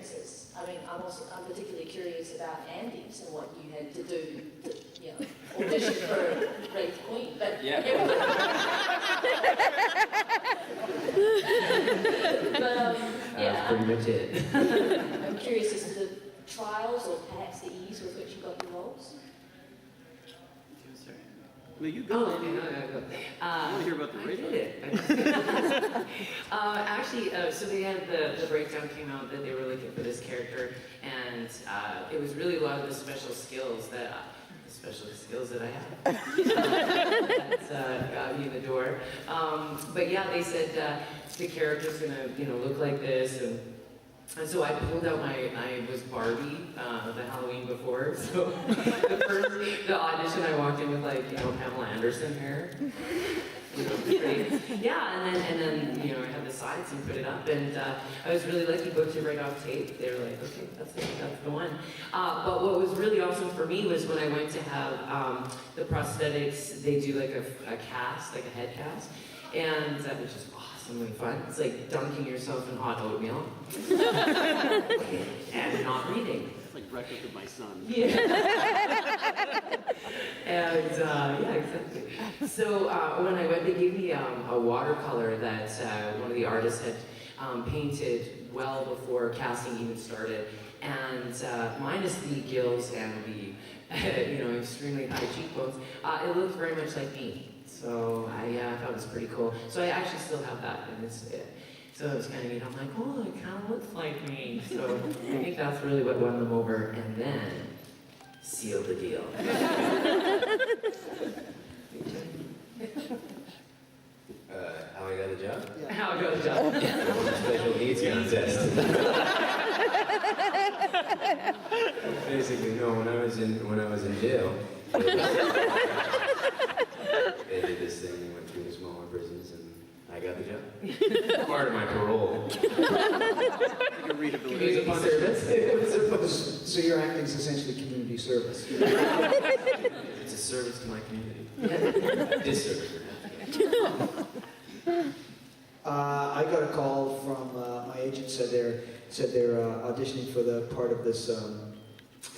experiences. I mean, I'm particularly curious about Andee's and what you had to do, audition for Wraith Queen. But yeah. That's pretty much it. I'm curious as to the trials or perhaps the ease with which you got your roles. No, you go. Oh, okay, no, go. I want to hear about the radio. I did it. Actually, so they had the breakdown came out that they were looking for this character, and it was really a lot of the special skills that I have that got me in the door. But yeah, they said the character's gonna look like this, and so I pulled out I was Barbie the Halloween before, so the audition I walked in with Pamela Anderson hair. Great. Yeah, and then I had the sides and put it up, and I was really lucky, booked it right off tape. They were like, okay, that's the one. But what was really awesome for me was when I went to have the prosthetics, they do like a cast, like a head cast, and which is awesomely fun. It's like dunking yourself in hot oatmeal and not reading. It's like breakfast with my son. Yeah. And yeah, exactly. So when I went, they gave me a watercolor that one of the artists had painted well before casting even started, and minus the gills and the extremely high cheekbones, it looked very much like me. So I thought it was pretty cool. So I actually still have that, and so it was kind of neat. I'm like, oh, it kind of looks like me. So I think that's really what won them over, and then sealed the deal. How I got the job? Yeah. How I got the job. Special needs contest. Basically, no. When I was in jail, they did this thing. They went through the smaller prisons, and I got the job. Part of my parole. Like a readability. Service. So your acting is essentially community service. It's a service to my community. Disservice. I got a call from my agent. Said they're auditioning for the part of this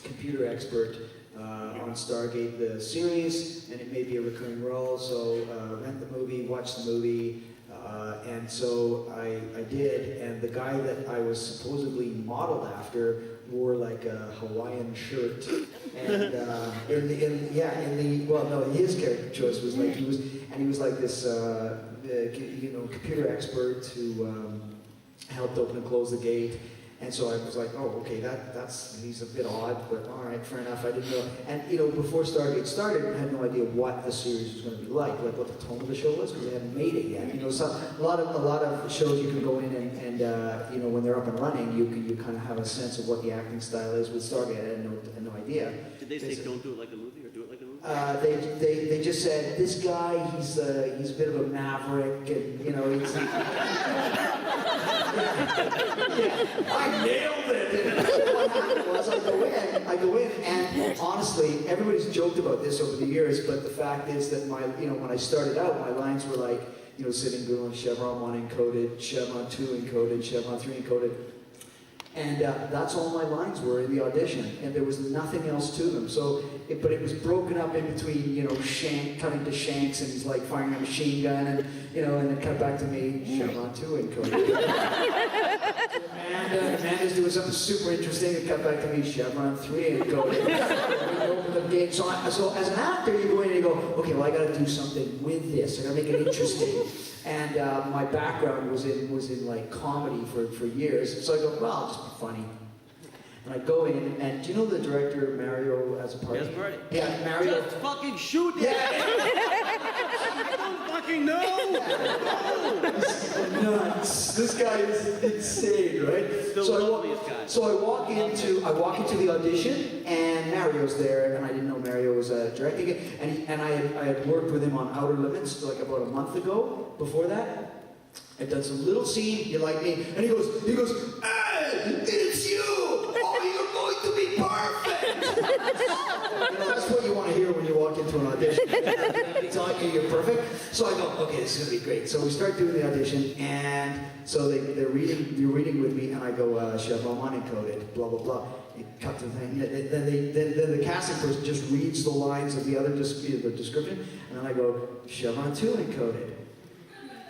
computer expert on Stargate, the series, and it may be a recurring role. So rent the movie, watch the movie, and so I did. And the guy that I was supposedly modeled after wore like a Hawaiian shirt, and his character choice was like he was like this computer expert who helped open and close the gate. And so I was like, oh, okay, he's a bit odd, but all right, fair enough. I didn't know. And before Stargate started, I had no idea what the series was going to be like what the tone of the show was, because they hadn't made it yet. So a lot of shows you can go in and when they're up and running, you kind of have a sense of what the acting style is. With Stargate, I had no idea. Did they say don't do it like a movie or do it like a movie? They just said this guy, he's a bit of a maverick, and he's. I nailed it! What happened was I go in, and honestly, everybody's joked about this over the years, but the fact is that when I started out, my lines were like, sitting doing Chevron 1 encoded, Chevron 2 encoded, Chevron 3 encoded. And that's all my lines were in the audition, and there was nothing else to them. But it was broken up in between, cutting to Shanks, and he's like firing a machine gun, and and then cut back to me, Chevron 2 encoded. Amanda's doing something super interesting, and cut back to me, Chevron 3 encoded. Open the gate. So as an actor, you go in and you go, okay, well I got to do something with this. I got to make it interesting. And my background was in like comedy for years. So I go, well, I'll just be funny. And I go in, and do you know the director Mario has a party? Yes, party. Yeah, Mario. Just fucking shoot it! I don't fucking know! Nuts. This guy is insane, right? The loveliest guy. So I walk into the audition, and Mario's there, and I didn't know Mario was directing it, and I had worked with him on Outer Limits like about a month ago. Before that, I'd done some little scene. You like me? And he goes, hey, it's you! Oh, you're going to be perfect! That's what you want to hear when you walk into an audition. Every time shot you, you're perfect. So I go, okay, this is gonna be great. So we start doing the audition, and so they're reading with me, and I go, Chevron unencoded, blah, blah, blah. You cut the thing, then the casting person just reads the lines of the other the description, and then I go, Chevron 2 encoded.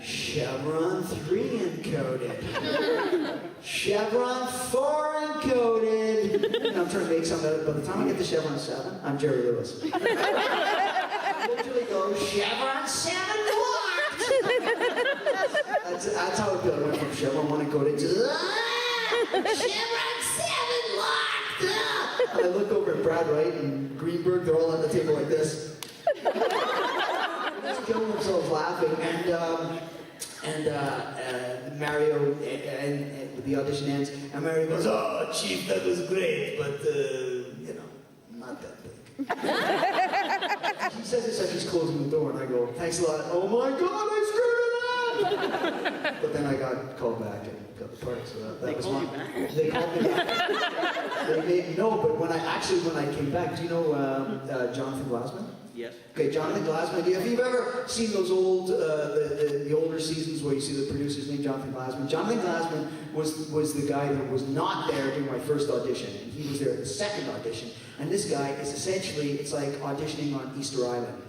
Chevron 3 encoded. Chevron 4 encoded. And I'm trying to make something out of it. By the time I get to Chevron 7, I'm Jerry Lewis. I literally go, Chevron 7 locked! That's how it goes. I went from Chevron 1 encoded to Chevron 7 locked! And I look over at Brad Wright and Greenberg, they're all on the table like this. Just killing themselves laughing, and Mario, and the audition ends, and Mario goes, "Oh, Chief, that was great, but you know, not that big." He says this as he's closing the door, and I go, "Thanks a lot." Oh my God, I screwed it up! But then I got called back and got the part, so that was called fun. you back? They called me back. They made me know, but when I came back, do you know Jonathan Glassman? Yes. Okay, Jonathan Glassman. If you've ever seen those old, the older seasons where you see the producer's name, Jonathan Glassman. Jonathan Glassman was the guy that was not there during my first audition, and he was there at the second audition. And this guy is essentially, it's like auditioning on Easter Island.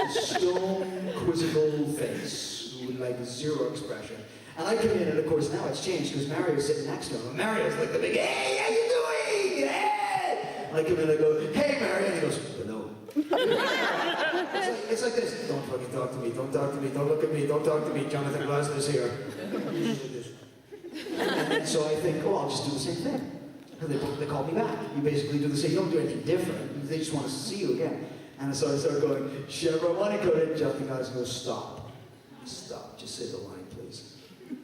Just a stone, quizzical face with like zero expression. And I come in, and of course now it's changed because Mario's sitting next to him. And Mario's like the big, "Hey, how you doing? Hey!" And I come in and I go, "Hey, Mario," and he goes, "Hello." It's like this. "Don't fucking talk to me. Don't talk to me. Don't look at me. Don't talk to me. Jonathan Glassman is here." And so I think, oh, I'll just do the same thing. They call me back. You basically do the same. You don't do anything different. They just want to see you again. And so I start going, Chevron 1 encoded. Jonathan Glassman goes, "Stop. Stop. Just say the line, please."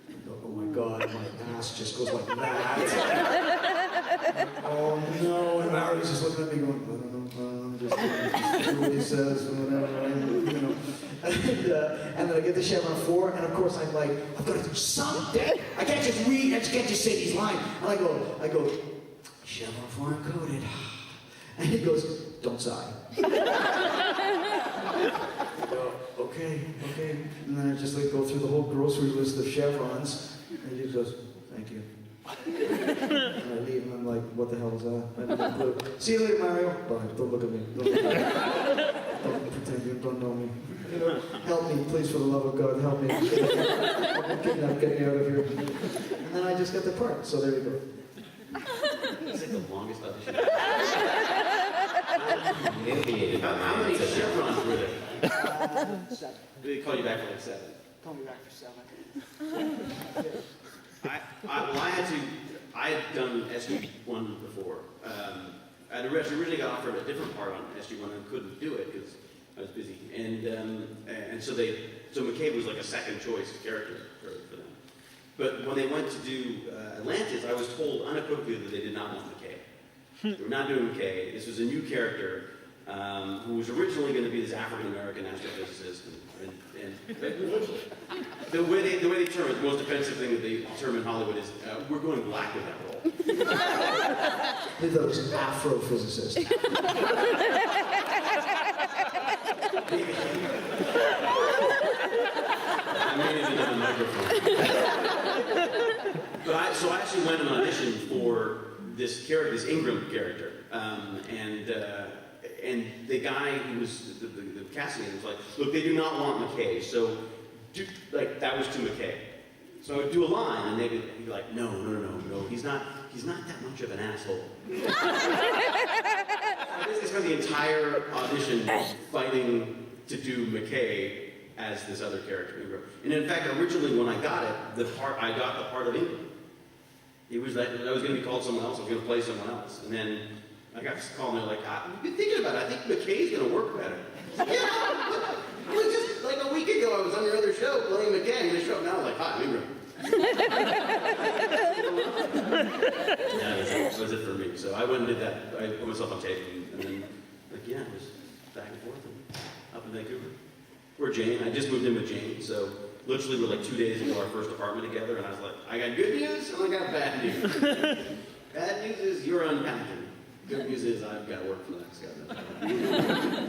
I go, "Oh my God, my ass just goes like that." Oh no. And Mario's just looking at me going, "I don't know. Just do what he says, whatever." You know. And then I get to Chevron 4, and of course I'm like, I've got to do something. I can't just read, I just can't just say these lines. And I go, Chevron 4 encoded. And he goes, "Don't sigh." I go, okay. And then I just like go through the whole grocery list of chevrons, and he just goes, "Thank you." And I leave, and I'm like, what the hell is that? I have no clue. "See you later, Mario." "Bye. Don't look at me. Don't look at me. Don't pretend you don't know me. You know, help me, please, for the love of God, help me. I'm kidnapped, get me out of here." And then I just got the part, so there you go. That's like the longest audition. How many chevrons were there? 7. They call you back for like 7. Call me back for 7. I had done SG1 before. I originally got offered a different part on SG1 and couldn't do it because I was busy. And so McCabe was like a second choice character for them. But when they went to do Atlantis, I was told unequivocally that they did not want McCabe. They were not doing McCabe. This was a new character who was originally going to be this African-American astrophysicist. And the way they term it, the most offensive thing that they term in Hollywood is, we're going black with that role. They thought it was an Afrophysicist. I may have been on the microphone. So I actually went on an audition for this character, this Ingram character. And the guy who was the casting agent was like, "Look, they do not want McKay, so that was to McKay." So I would do a line, and they'd be like, no, he's not that much of an asshole. I basically spent the entire audition fighting to do McKay as this other character, Ingram. And in fact, originally when I got it, I got the part of Ingram. It was that I was going to be called someone else. I was going to play someone else, and then I got this call, and they're like, "I've been thinking about it. I think McKay's going to work better." Yeah, it was just like a week ago. I was on your other show playing McKay. I'm going to show up now, like, "Hi, I'm Ingram." Yeah, that was it for me. So I went and did that. I put myself on tape, and then, it was back and forth and up in Vancouver. We're Jane. I just moved in with Jane, so literally we're like 2 days into our first apartment together, and I was like, I got good news and I got bad news. Bad news is you're unpacking. Good news is I've got to work for the next guy.